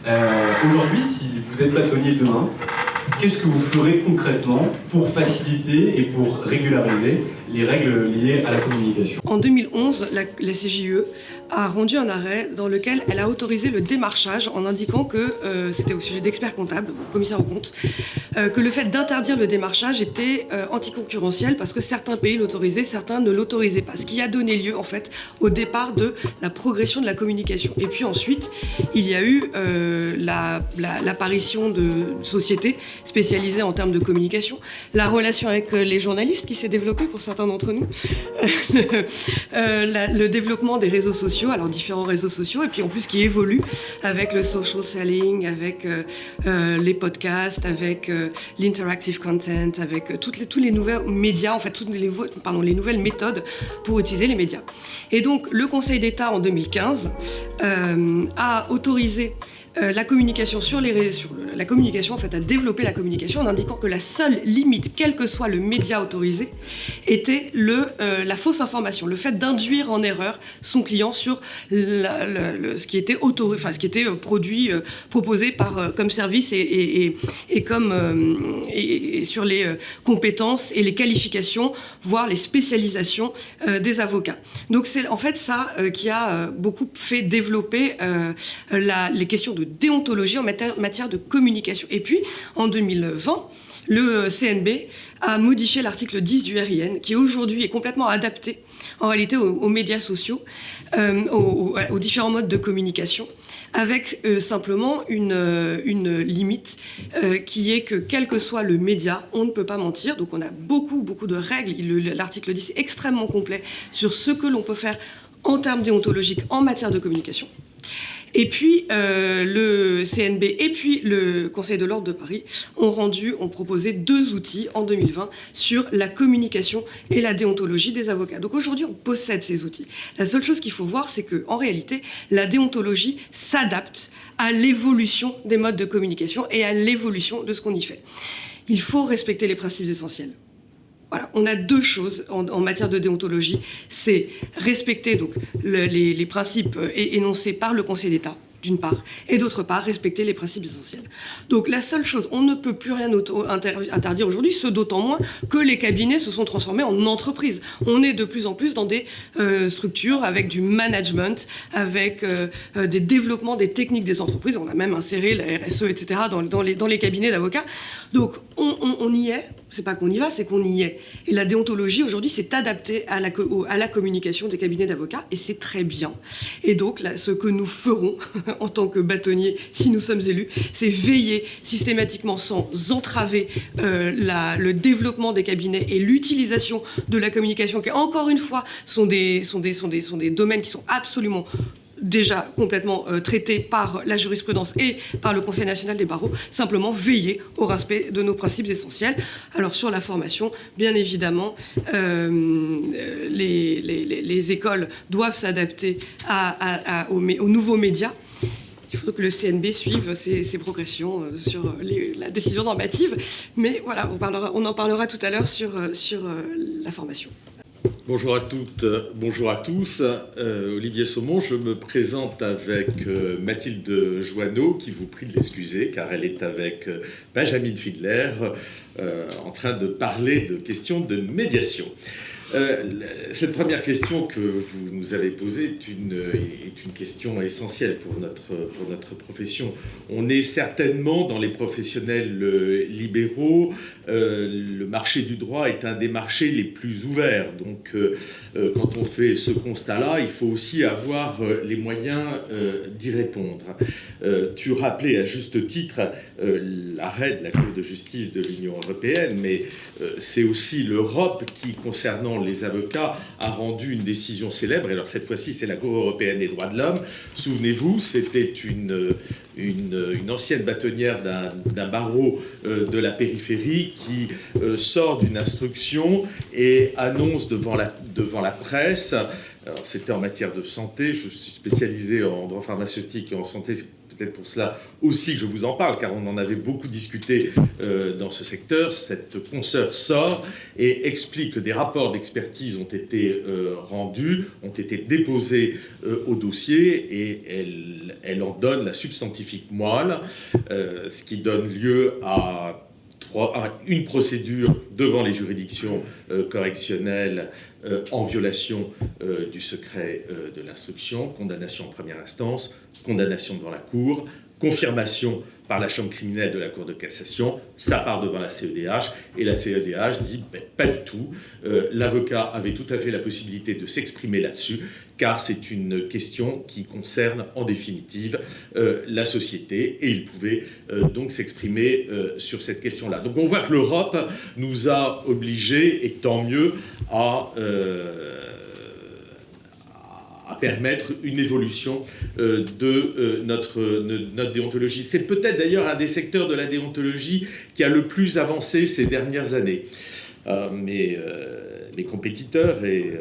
Aujourd'hui, si vous êtes bâtonnier demain, qu'est-ce que vous ferez concrètement pour faciliter et pour régulariser les règles liées à la communication? En 2011, la CJUE a rendu un arrêt dans lequel elle a autorisé le démarchage en indiquant que, c'était au sujet d'experts comptables, commissaires aux comptes, que le fait d'interdire le démarchage était anticoncurrentiel parce que certains pays l'autorisaient, certains ne l'autorisaient pas. Ce qui a donné lieu en fait au départ de la progression de la communication. Et puis ensuite, il y a eu l'apparition de sociétés spécialisées en termes de communication, la relation avec les journalistes qui s'est développée pour certains d'entre nous, le développement des réseaux sociaux, alors différents réseaux sociaux, et puis en plus qui évolue avec le social selling, avec les podcasts, avec l'interactive content, avec tous les nouveaux médias, en fait, les nouvelles méthodes pour utiliser les médias. Et donc, le Conseil d'État, en 2015, a autorisé la communication la communication, en fait, à développer la communication en indiquant que la seule limite, quel que soit le média autorisé, était la fausse information, le fait d'induire en erreur son client sur ce qui était produit, proposé comme service et sur les compétences et les qualifications, voire les spécialisations des avocats. Donc c'est en fait ça qui a beaucoup fait développer les questions de déontologie en matière de communication. Et puis, en 2020, le CNB a modifié l'article 10 du RIN, qui aujourd'hui est complètement adapté, en réalité, aux médias sociaux, aux différents modes de communication, avec simplement une limite qui est que, quel que soit le média, on ne peut pas mentir. Donc on a beaucoup de règles. L'article 10 est extrêmement complet sur ce que l'on peut faire en termes déontologiques en matière de communication. Et puis, le CNB et puis le Conseil de l'Ordre de Paris ont proposé 2 outils en 2020 sur la communication et la déontologie des avocats. Donc aujourd'hui, on possède ces outils. La seule chose qu'il faut voir, c'est qu'en réalité, la déontologie s'adapte à l'évolution des modes de communication et à l'évolution de ce qu'on y fait. Il faut respecter les principes essentiels. Voilà, on a 2 choses en matière de déontologie, c'est respecter donc les principes énoncés par le Conseil d'État, d'une part, et d'autre part, respecter les principes essentiels. Donc la seule chose, on ne peut plus rien interdire aujourd'hui, ce d'autant moins que les cabinets se sont transformés en entreprises. On est de plus en plus dans des structures avec du management, avec des développements des techniques des entreprises. On a même inséré la RSE, etc. dans les cabinets d'avocats. Donc on y est. C'est pas qu'on y va, c'est qu'on y est. Et la déontologie, aujourd'hui, s'est adaptée à la communication des cabinets d'avocats, et c'est très bien. Et donc, là, ce que nous ferons en tant que bâtonniers, si nous sommes élus, c'est veiller systématiquement, sans entraver le développement des cabinets et l'utilisation de la communication, qui, encore une fois, sont des domaines qui sont absolument déjà complètement traité par la jurisprudence et par le Conseil national des barreaux, simplement veiller au respect de nos principes essentiels. Alors sur la formation, bien évidemment, les écoles doivent s'adapter aux nouveaux médias. Il faut que le CNB suive ses progressions sur la décision normative, mais voilà, on en parlera tout à l'heure sur la formation. Bonjour à toutes, bonjour à tous. Olivier Saumon, je me présente avec Mathilde Joanneau, qui vous prie de l'excuser, car elle est avec Benjamin Fiedler, en train de parler de questions de médiation. Cette première question que vous nous avez posée est une question essentielle pour notre profession. On est certainement dans les professionnels libéraux. Le marché du droit est un des marchés les plus ouverts. Donc, quand on fait ce constat-là, il faut aussi avoir les moyens d'y répondre. Tu rappelais à juste titre l'arrêt de la Cour de justice de l'Union européenne, mais c'est aussi l'Europe qui, concernant les avocats, a rendu une décision célèbre. Et alors cette fois-ci, c'est la Cour européenne des droits de l'homme. Souvenez-vous, c'était une ancienne bâtonnière d'un barreau de la périphérie qui sort d'une instruction et annonce devant la presse. Alors, c'était en matière de santé. Je suis spécialisé en droit pharmaceutique et en santé peut-être pour cela aussi que je vous en parle, car on en avait beaucoup discuté dans ce secteur. Cette consoeur sort et explique que des rapports d'expertise ont été rendus, ont été déposés au dossier, et elle en donne la substantifique moelle, ce qui donne lieu à une procédure devant les juridictions correctionnelles en violation du secret de l'instruction, condamnation en première instance, condamnation devant la Cour, confirmation par la chambre criminelle de la Cour de cassation, ça part devant la CEDH, et la CEDH dit pas du tout. L'avocat avait tout à fait la possibilité de s'exprimer là-dessus, car c'est une question qui concerne en définitive la société, et il pouvait donc s'exprimer sur cette question-là. Donc on voit que l'Europe nous a obligés, et tant mieux, à permettre une évolution de notre déontologie. C'est peut-être d'ailleurs un des secteurs de la déontologie qui a le plus avancé ces dernières années. Mes compétiteurs et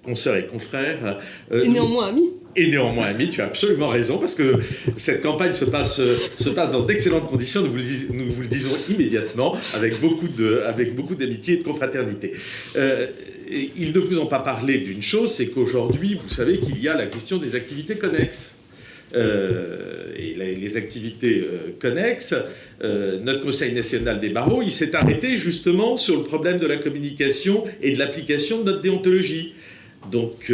consoeurs et confrères... et néanmoins amis. Et néanmoins amis, tu as absolument raison, parce que cette campagne se passe dans d'excellentes conditions, nous vous le disons immédiatement, avec beaucoup d'amitié et de confraternité. Ils ne vous ont pas parlé d'une chose, c'est qu'aujourd'hui, vous savez qu'il y a la question des activités connexes. Et les activités connexes, notre Conseil national des barreaux, il s'est arrêté justement sur le problème de la communication et de l'application de notre déontologie. Donc,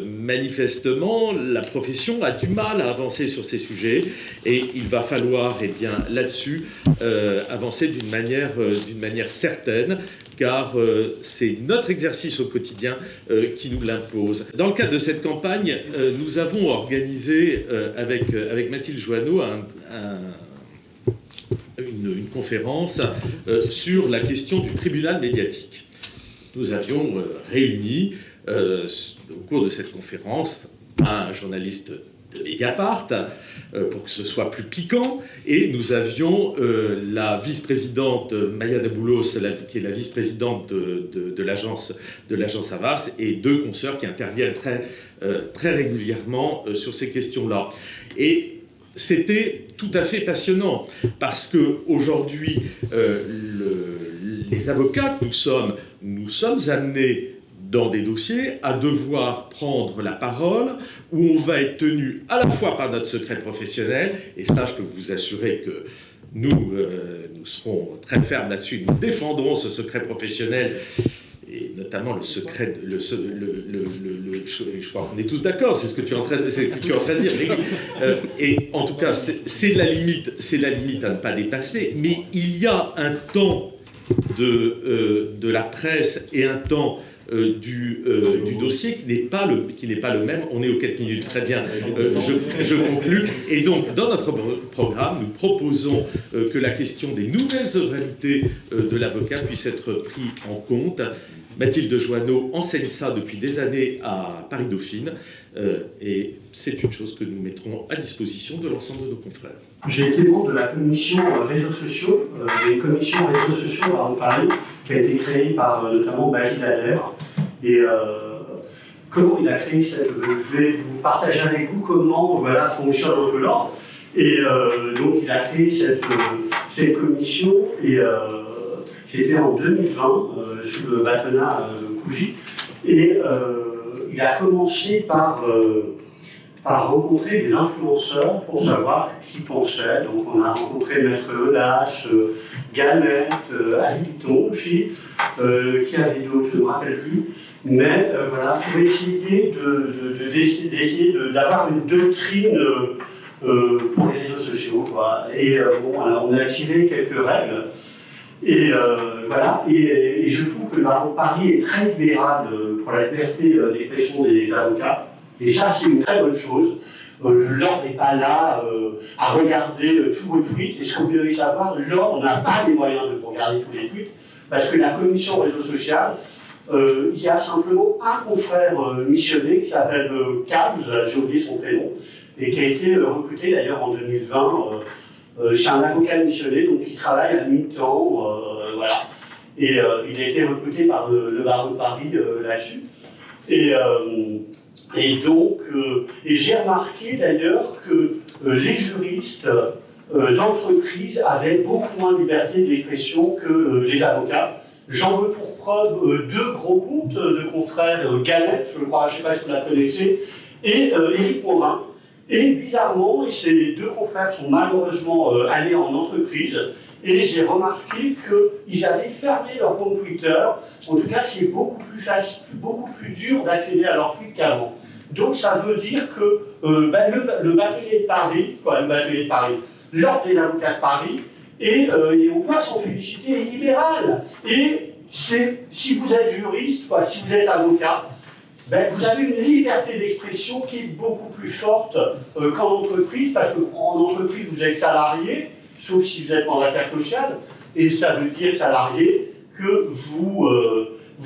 manifestement, la profession a du mal à avancer sur ces sujets, et il va falloir, là-dessus, avancer d'une manière certaine, car c'est notre exercice au quotidien qui nous l'impose. Dans le cadre de cette campagne, nous avons organisé avec Mathilde Joanneau une conférence sur la question du tribunal médiatique. Nous avions réuni au cours de cette conférence un journaliste de Mediapart pour que ce soit plus piquant, et nous avions la vice-présidente Maya Daboulos, qui est la vice-présidente de l'agence Havas, et deux consoeurs qui interviennent très régulièrement sur ces questions-là. Et c'était tout à fait passionnant, parce qu'aujourd'hui, les avocats que nous sommes amenés dans des dossiers à devoir prendre la parole, où on va être tenu à la fois par notre secret professionnel, et ça, je peux vous assurer que nous serons très fermes là-dessus, nous défendrons ce secret professionnel, et notamment le secret, je crois qu'on est tous d'accord, c'est ce que tu es en train de dire. Et en tout cas, c'est la limite à ne pas dépasser, mais il y a un temps de la presse et un temps du dossier qui n'est pas le même. On est aux 4 minutes, très bien, je conclus. Et donc, dans notre programme, nous proposons que la question des nouvelles souverainetés de l'avocat puisse être prise en compte. Mathilde Joanneau enseigne ça depuis des années à Paris-Dauphine, et c'est une chose que nous mettrons à disposition de l'ensemble de nos confrères. J'ai été membre de la commission réseaux sociaux, des commissions réseaux sociaux à Paris, qui a été créée par notamment Bajid Dader. Et comment il a créé cette... Je vais vous partager avec vous comment fonctionne un peu l'ordre. Et donc il a créé cette commission, et c'était en 2020, sous le bâtonnat Cougy. Et il a commencé par rencontrer des influenceurs pour savoir ce qu'ils pensaient. Donc on a rencontré Maître Audace, Galette, Habiton aussi, qui avait d'autres, je ne me rappelle plus. Mais pour essayer d'avoir une doctrine pour les réseaux sociaux. Et on a activé quelques règles. Et et je trouve que le barreau de Paris est très libéral pour la liberté d'expression des avocats. Et ça, c'est une très bonne chose. L'ordre n'est pas là à regarder tous vos tweets. Et ce que vous devez savoir, l'ordre n'a pas les moyens de regarder tous les tweets, parce que la commission réseau social, il y a simplement un confrère missionné qui s'appelle Cabs, j'ai oublié son prénom, et qui a été recruté d'ailleurs en 2020. C'est un avocat missionné, donc qui travaille à mi-temps, Et il a été recruté par le barreau de Paris là-dessus. Et Et donc, et j'ai remarqué d'ailleurs que les juristes d'entreprise avaient beaucoup moins de liberté d'expression que les avocats. J'en veux pour preuve deux gros comptes de confrères, Galette, je crois, je ne sais pas si vous la connaissez, et Éric Morin. Et bizarrement, ces deux confrères sont malheureusement allés en entreprise, et j'ai remarqué qu'ils avaient fermé leur compte Twitter. En tout cas, c'est beaucoup plus facile, beaucoup plus dur d'accéder à leur tweet qu'avant. Donc ça veut dire que le bâtonnier de Paris, l'ordre des avocats de Paris, et on doit s'en féliciter, est libéral. Et si vous êtes juriste, si vous êtes avocat, vous avez une liberté d'expression qui est beaucoup plus forte qu'en entreprise, parce qu'en entreprise, vous êtes salarié, sauf si vous êtes mandataire social, et ça veut dire, salarié, que vous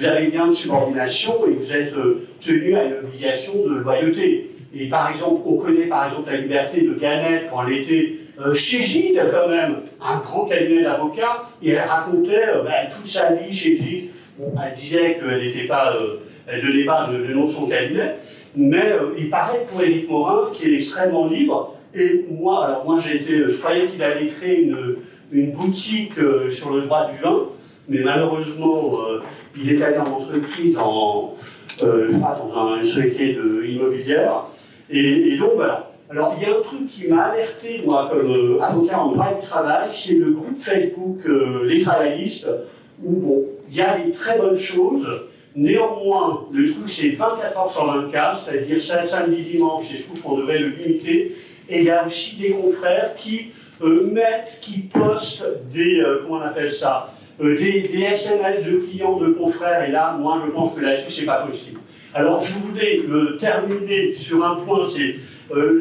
avez bien de subordination et vous êtes tenu à une obligation de loyauté. Et par exemple, on connaît par exemple la liberté de Gannett quand elle était chez Gide, quand même, un grand cabinet d'avocats, et elle racontait toute sa vie chez Gide. Bon, elle disait qu'elle n'était pas, elle ne donnait pas le nom de son cabinet, mais il paraît pour Éric Morin, qui est extrêmement libre. Et moi, je croyais qu'il allait créer une boutique sur le droit du vin, mais malheureusement, il est allé en entreprise dans une société immobilière. Et donc voilà. Alors, il y a un truc qui m'a alerté, moi, comme avocat en droit du travail, c'est le groupe Facebook Les Travaillistes, où, bon, il y a des très bonnes choses. Néanmoins, le truc, c'est 24 heures sur 24, c'est-à-dire samedi, dimanche, et je trouve qu'on devrait le limiter. Et il y a aussi des confrères qui postent des, comment on appelle ça, des SMS de clients, de confrères, et là, moi, je pense que là-dessus, c'est pas possible. Alors, je voulais terminer sur un point, c'est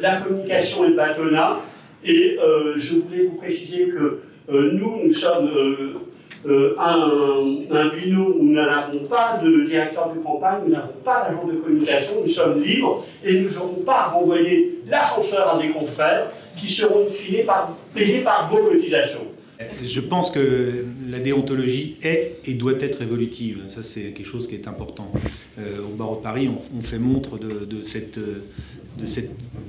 la communication et le bâtonnat, et je voulais vous préciser que nous sommes un binôme où nous n'avons pas de directeur de campagne, nous n'avons pas d'agent de communication, nous sommes libres, et nous n'aurons pas à renvoyer l'ascenseur à des confrères qui seront in fine payés par vos cotisations. Je pense que la déontologie est et doit être évolutive. Ça, c'est quelque chose qui est important. Au barreau de Paris, on fait montre de cette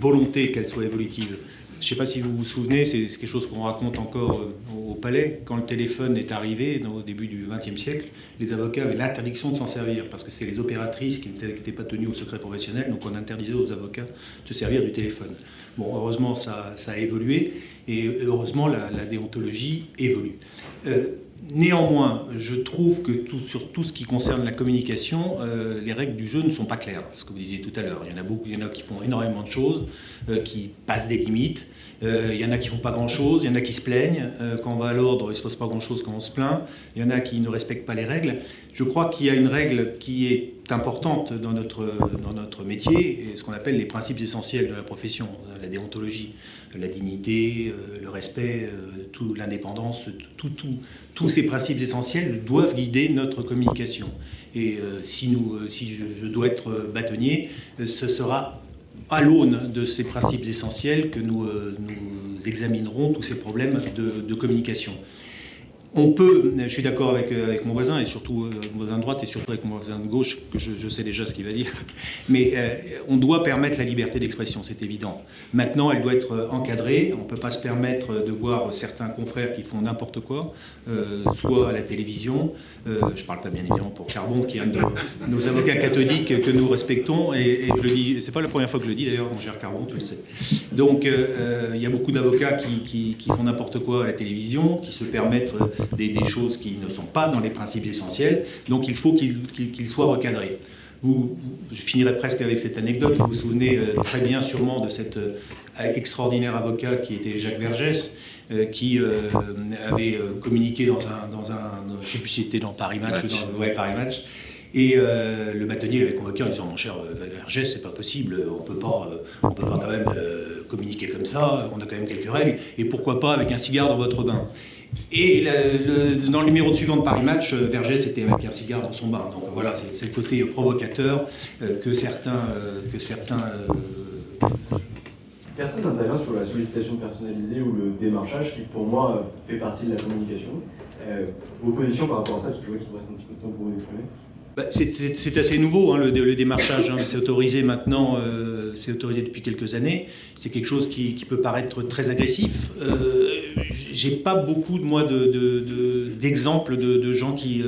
volonté qu'elle soit évolutive. Je ne sais pas si vous vous souvenez, c'est quelque chose qu'on raconte encore au Palais. Quand le téléphone est arrivé au début du XXe siècle, les avocats avaient l'interdiction de s'en servir parce que c'est les opératrices qui n'étaient pas tenues au secret professionnel, donc on interdisait aux avocats de se servir du téléphone. Bon, heureusement, ça a évolué et heureusement, la déontologie évolue. Néanmoins, je trouve que sur tout ce qui concerne la communication, les règles du jeu ne sont pas claires. Ce que vous disiez tout à l'heure, il y en a qui font énormément de choses, qui passent des limites. Il y en a qui font pas grand-chose, il y en a qui se plaignent. Quand on va à l'ordre, il se passe pas grand-chose quand on se plaint. Il y en a qui ne respectent pas les règles. Je crois qu'il y a une règle qui est importante dans notre métier, et ce qu'on appelle les principes essentiels de la profession, la déontologie, la dignité, le respect, l'indépendance, tous ces principes essentiels doivent guider notre communication. Et si je dois être bâtonnier, ce sera à l'aune de ces principes essentiels que nous examinerons tous ces problèmes de communication. Je suis d'accord avec mon voisin, et surtout mon voisin de droite, et surtout avec mon voisin de gauche, que je sais déjà ce qu'il va dire, mais on doit permettre la liberté d'expression, c'est évident. Maintenant, elle doit être encadrée, on ne peut pas se permettre de voir certains confrères qui font n'importe quoi, soit à la télévision, je ne parle pas bien évidemment pour Carbon, qui est un de nos avocats cathodiques que nous respectons, et je le dis, c'est pas la première fois que je le dis d'ailleurs, mon cher Carbon, tu le sais. Donc, il y a beaucoup d'avocats qui font n'importe quoi à la télévision, qui se permettent des choses qui ne sont pas dans les principes essentiels, donc il faut qu'ils soient recadrés. Je finirai presque avec cette anecdote. Vous vous souvenez très bien sûrement de cet extraordinaire avocat qui était Jacques Vergès, qui avait communiqué dans un je ne sais plus si c'était dans Paris Match, Paris Match, et le bâtonnier l'avait convoqué en disant « Mon cher Vergès, c'est pas possible, on peut pas quand même communiquer comme ça, on a quand même quelques règles, et pourquoi pas avec un cigare dans votre bain ?» Et dans le numéro suivant de Paris Match, Vergès était avec un cigare dans son bain. Donc voilà, c'est le côté provocateur que certains Personne n'intervient sur la sollicitation personnalisée ou le démarchage, qui pour moi fait partie de la communication. Vos positions par rapport à ça, parce que je vois qu'il vous reste un petit peu de temps pour vous exprimer. C'est assez nouveau, hein, le démarchage. Hein, c'est autorisé maintenant, c'est autorisé depuis quelques années. C'est quelque chose qui peut paraître très agressif. J'ai pas beaucoup, d'exemples de gens qui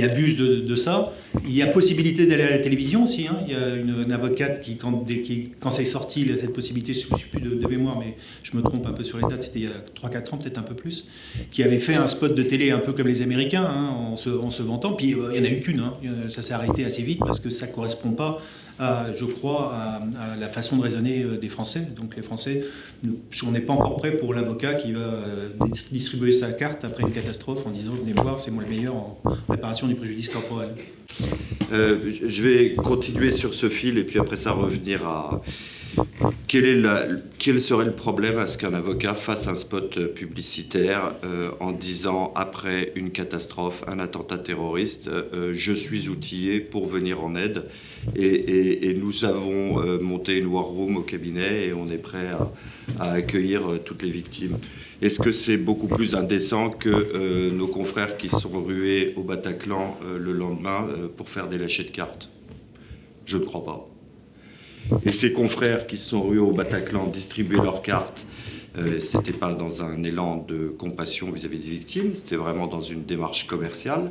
abusent de ça. Il y a possibilité d'aller à la télévision aussi. Hein. Il y a une avocate qui, quand c'est sorti, cette possibilité, je ne sais plus de mémoire, mais je me trompe un peu sur les dates, c'était il y a 3-4 ans, peut-être un peu plus, qui avait fait un spot de télé un peu comme les Américains, hein, en se vantant. Puis il n'y en a eu qu'une. Hein. Ça s'est arrêté assez vite parce que ça ne correspond pas, je crois, à la façon de raisonner des Français. Donc les Français, on n'est pas encore prêt pour l'avocat qui va distribuer sa carte après une catastrophe en disant « Venez me voir, c'est moi le meilleur en réparation du préjudice corporel ». Je vais continuer sur ce fil et puis après ça revenir à quel serait le problème à ce qu'un avocat fasse un spot publicitaire en disant après une catastrophe, un attentat terroriste, je suis outillé pour venir en aide et nous avons monté une war room au cabinet et on est prêt à accueillir toutes les victimes. Est-ce que c'est beaucoup plus indécent que nos confrères qui sont rués au Bataclan le lendemain pour faire des lâchers de cartes? Je ne crois pas. Et ces confrères qui se sont rués au Bataclan distribuer leurs cartes, ce n'était pas dans un élan de compassion vis-à-vis des victimes, c'était vraiment dans une démarche commerciale.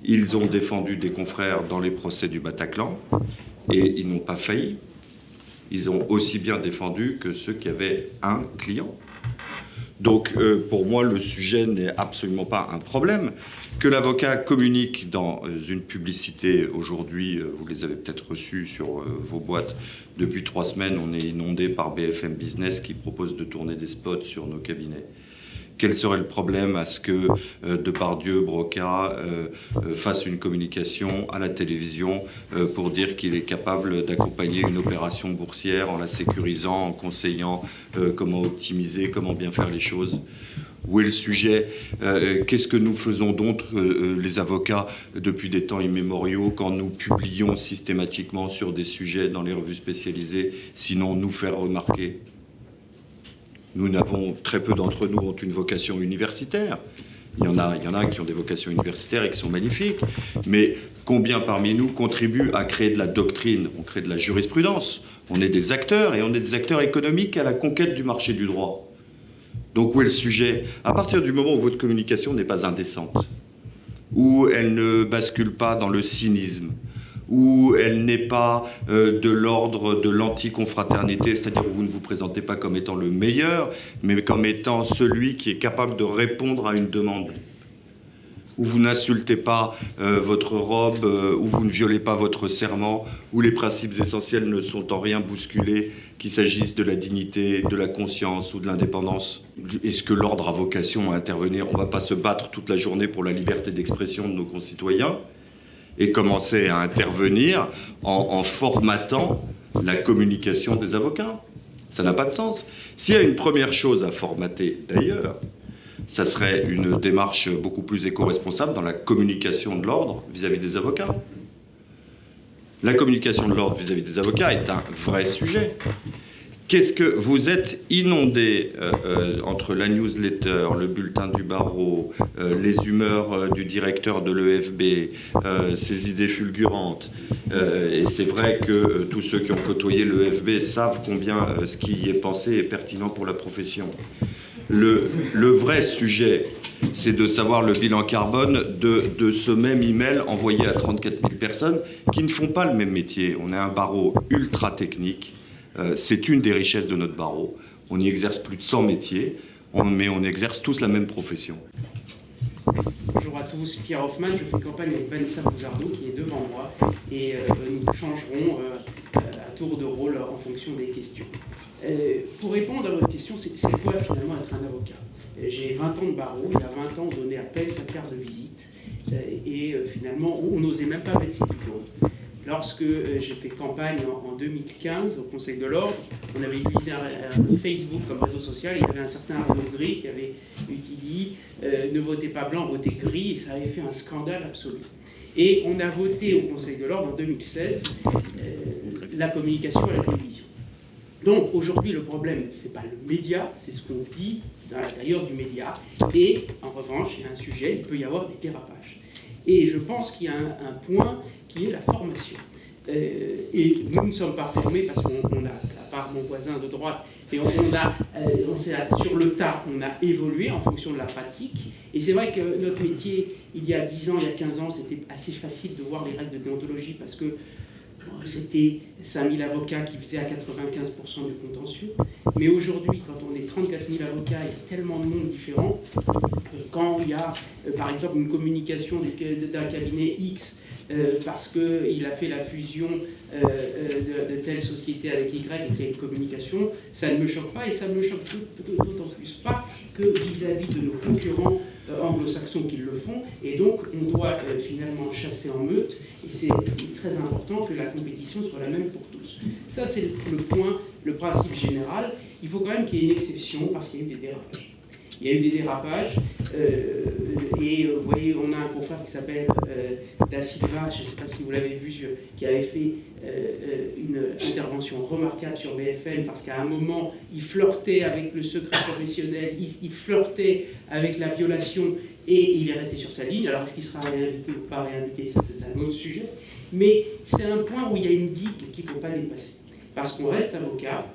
Ils ont défendu des confrères dans les procès du Bataclan et ils n'ont pas failli. Ils ont aussi bien défendu que ceux qui avaient un client. Donc, pour moi, le sujet n'est absolument pas un problème. Que l'avocat communique dans une publicité, aujourd'hui, vous les avez peut-être reçus sur vos boîtes, depuis 3 semaines, on est inondé par BFM Business qui propose de tourner des spots sur nos cabinets. Quel serait le problème à ce que Depardieu, Broca fasse une communication à la télévision pour dire qu'il est capable d'accompagner une opération boursière en la sécurisant, en conseillant comment optimiser, comment bien faire les choses? Où est le sujet? Qu'est-ce que nous faisons d'autre, les avocats, depuis des temps immémoriaux, quand nous publions systématiquement sur des sujets dans les revues spécialisées, sinon nous faire remarquer? Nous n'avons, très peu d'entre nous ont une vocation universitaire. Il y en a qui ont des vocations universitaires et qui sont magnifiques. Mais combien parmi nous contribuent à créer de la doctrine? On crée de la jurisprudence. On est des acteurs et on est des acteurs économiques à la conquête du marché du droit. Donc où est le sujet? À partir du moment où votre communication n'est pas indécente, où elle ne bascule pas dans le cynisme, où elle n'est pas de l'ordre de l'anticonfraternité, c'est-à-dire où vous ne vous présentez pas comme étant le meilleur, mais comme étant celui qui est capable de répondre à une demande, où vous n'insultez pas votre robe, où vous ne violez pas votre serment, où les principes essentiels ne sont en rien bousculés, qu'il s'agisse de la dignité, de la conscience ou de l'indépendance. Est-ce que l'ordre a vocation à intervenir? On ne va pas se battre toute la journée pour la liberté d'expression de nos concitoyens et commencer à intervenir en formatant la communication des avocats. Ça n'a pas de sens. S'il y a une première chose à formater, d'ailleurs, ça serait une démarche beaucoup plus éco-responsable dans la communication de l'ordre vis-à-vis des avocats. La communication de l'ordre vis-à-vis des avocats est un vrai sujet. Qu'est-ce que vous êtes inondé entre la newsletter, le bulletin du barreau, les humeurs du directeur de l'EFB, ses idées fulgurantes. Et c'est vrai que tous ceux qui ont côtoyé l'EFB savent combien ce qui y est pensé est pertinent pour la profession. Le vrai sujet, c'est de savoir le bilan carbone de ce même email envoyé à 34 000 personnes qui ne font pas le même métier. On a un barreau ultra technique. C'est une des richesses de notre barreau. On y exerce plus de 100 métiers, mais on exerce tous la même profession. Bonjour à tous, Pierre Hoffman, je fais campagne avec Vanessa Bouzardo qui est devant moi et nous changerons à tour de rôle en fonction des questions. Pour répondre à votre question, c'est quoi finalement être un avocat? J'ai 20 ans de barreau, il y a 20 ans on donnait à peine sa carte de visite et finalement on n'osait même pas mettre ses diplômes. Lorsque j'ai fait campagne en 2015 au Conseil de l'Ordre, on avait utilisé un Facebook comme réseau social. Il y avait un certain Arnaud Gris qui dit ne votez pas blanc, votez gris, et ça avait fait un scandale absolu. Et on a voté au Conseil de l'Ordre en 2016 la communication à la télévision. Donc aujourd'hui le problème, c'est pas le média, c'est ce qu'on dit à l'intérieur du média. Et en revanche, il y a un sujet, il peut y avoir des dérapages. Et je pense qu'il y a un point qui est la formation. Et nous ne sommes pas formés parce qu'on a, à part mon voisin de droite, et sur le tas, on a évolué en fonction de la pratique. Et c'est vrai que notre métier, il y a 10 ans, il y a 15 ans, c'était assez facile de voir les règles de déontologie parce que c'était 5000 avocats qui faisaient à 95% du contentieux. Mais aujourd'hui, quand on est 34 000 avocats, il y a tellement de monde différent. Quand il y a, par exemple, une communication d'un cabinet X parce qu'il a fait la fusion de telle société avec Y et qu'il y a une communication, ça ne me choque pas, et ça ne me choque d'autant plus pas que vis-à-vis de nos concurrents anglo-saxons qui le font, et donc on doit finalement chasser en meute, et c'est très important que la compétition soit la même pour tous. Ça c'est le point, le principe général. Il faut quand même qu'il y ait une exception parce qu'il y a eu des dérapages. Il y a eu des dérapages, et vous voyez, on a un confrère qui s'appelle Da Silva, je ne sais pas si vous l'avez vu, qui avait fait une intervention remarquable sur BFM, parce qu'à un moment, il flirtait avec le secret professionnel, il flirtait avec la violation, et il est resté sur sa ligne. Alors, est-ce qu'il sera réinvité ou pas réinvité, ça c'est un autre sujet. Mais c'est un point où il y a une digue qu'il ne faut pas dépasser, parce qu'on reste avocat.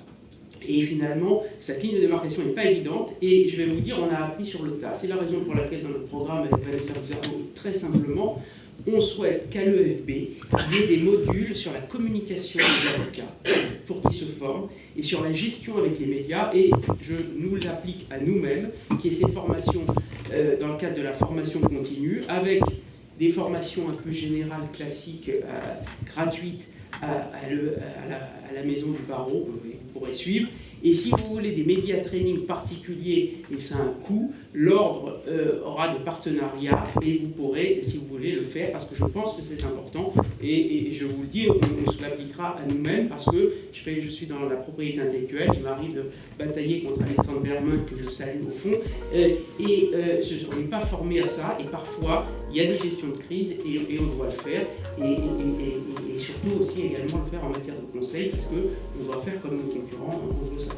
Et finalement, cette ligne de démarcation n'est pas évidente, et je vais vous dire, on a appris sur le tas. C'est la raison pour laquelle dans notre programme avec Vanessa Buzardo, très simplement, on souhaite qu'à l'EFB, il y ait des modules sur la communication des avocats pour qu'ils se forment, et sur la gestion avec les médias, et je nous l'applique à nous-mêmes, qui est ces formations dans le cadre de la formation continue, avec des formations un peu générales, classiques, gratuites, à la maison du barreau, vous pourrez suivre. Et si vous voulez des médias training particuliers, et ça a un coût, l'ordre aura des partenariats, et vous pourrez, si vous voulez, le faire, parce que je pense que c'est important, et je vous le dis, on se l'appliquera à nous-mêmes, parce que je suis dans la propriété intellectuelle, il m'arrive de batailler contre Alexandre Bermin, que je salue au fond, on n'est pas formé à ça, et parfois, il y a des gestions de crise, et on doit le faire, et surtout aussi également le faire en matière de conseil, parce qu'on doit faire comme nos concurrents anglo-saxons.